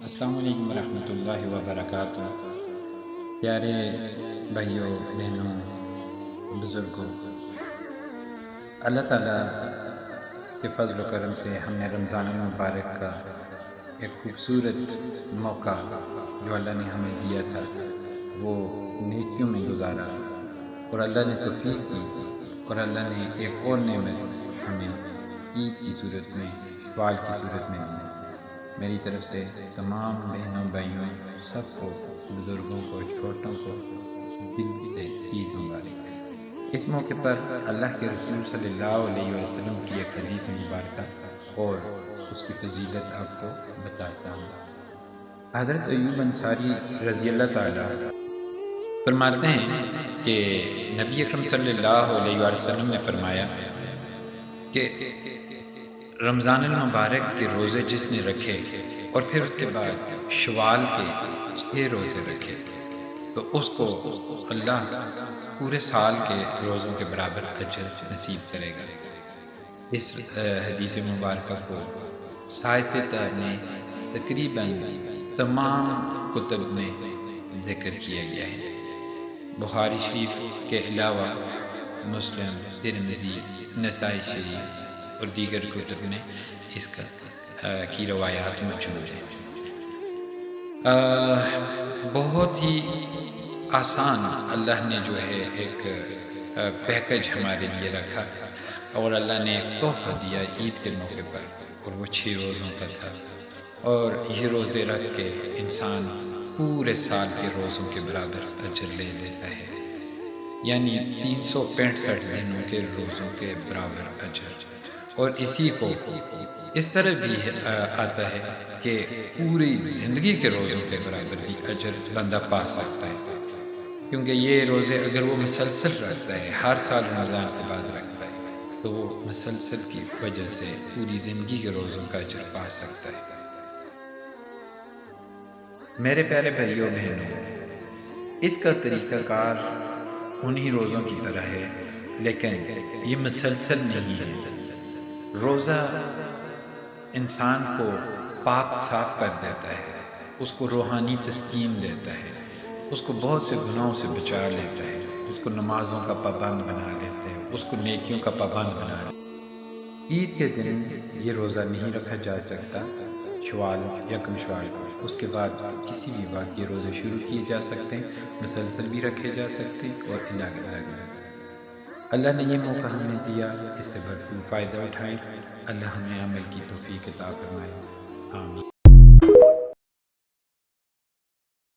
السلام علیکم ورحمۃ اللہ وبرکاتہ۔ پیارے بھائیوں بہنوں بزرگوں، اللہ تعالیٰ کے فضل و کرم سے ہم نے رمضان المبارک کا ایک خوبصورت موقع جو اللہ نے ہمیں دیا تھا وہ نیکیوں میں گزارا، اور اللہ نے توفیق دی، اور اللہ نے ایک اور نعمت ہمیں عید کی صورت میں، شوال کی صورت میں دی۔ میری طرف سے تمام بہنوں بھائیوں سب کو، بزرگوں کو، چھوٹوں کو دل سے عید مبارک۔ اس موقع پر اللہ کے رسول صلی اللہ علیہ وسلم کی ایک حدیث مبارکہ اور اس کی فضیلت آپ کو بتاتا ہوں۔ حضرت ایوب انصاری رضی اللہ تعالیٰ فرماتے ہیں کہ نبی اکرم صلی اللہ علیہ وسلم نے فرمایا کہ رمضان المبارک کے روزے جس نے رکھے اور پھر اس کے بعد شوال کے 6 روزے رکھے تو اس کو اللہ پورے سال کے روزوں کے برابر اجر نصیب کرے گا۔ اس حدیث مبارکہ کو سائنسی نے تقریباً تمام کتب میں ذکر کیا گیا ہے۔ بخاری شریف کے علاوہ مسلم، ترمذی، نسائی شریف اور دیگر کتب میں اس کی روایات موجود ہیں۔ بہت ہی آسان اللہ نے جو ہے ایک پیکج ہمارے لیے رکھا، اور اللہ نے ایک تحفہ دیا عید کے موقع پر، اور وہ 6 روزوں کا تھا، اور یہ روزے رکھ کے انسان پورے سال کے روزوں کے برابر اجر لے لیتا ہے، یعنی 365 دنوں کے روزوں کے برابر اجر۔ اور اسی کو اس طرح بھی آتا ہے کہ پوری زندگی کے روزوں کے برابر بھی اجر بندہ پا سکتا ہے، کیونکہ یہ روزے اگر وہ مسلسل رکھتا ہے، ہر سال رمضان کے بعد رکھتا ہے، تو وہ مسلسل کی وجہ سے پوری زندگی کے روزوں کا اجر پا سکتا ہے۔ میرے پیارے بھائیوں بہنوں، اس کا طریقہ کار انہی روزوں کی طرح ہے، لیکن یہ مسلسل نہیں ہے۔ روزہ انسان کو پاک صاف کر دیتا ہے، اس کو روحانی تسکین دیتا ہے، اس کو بہت سے گناہوں سے بچا لیتا ہے، اس کو نمازوں کا پابند بنا لیتا ہے، اس کو نیکیوں کا پابند بنا لیتا ہے۔ عید کے دن یہ روزہ نہیں رکھا جا سکتا، شوال، یکم شوال کو، اس کے بعد کسی بھی وقت یہ روزے شروع کیے جا سکتے ہیں، مسلسل بھی رکھے جا سکتے ہیں، اور الگ الگ بھی۔ اللہ نے یہ موقع ہمیں دیا، اس سے بھرپور فائدہ اٹھائیں۔ اللہ ہمیں عمل کی توفیق عطا فرمائے، آمین۔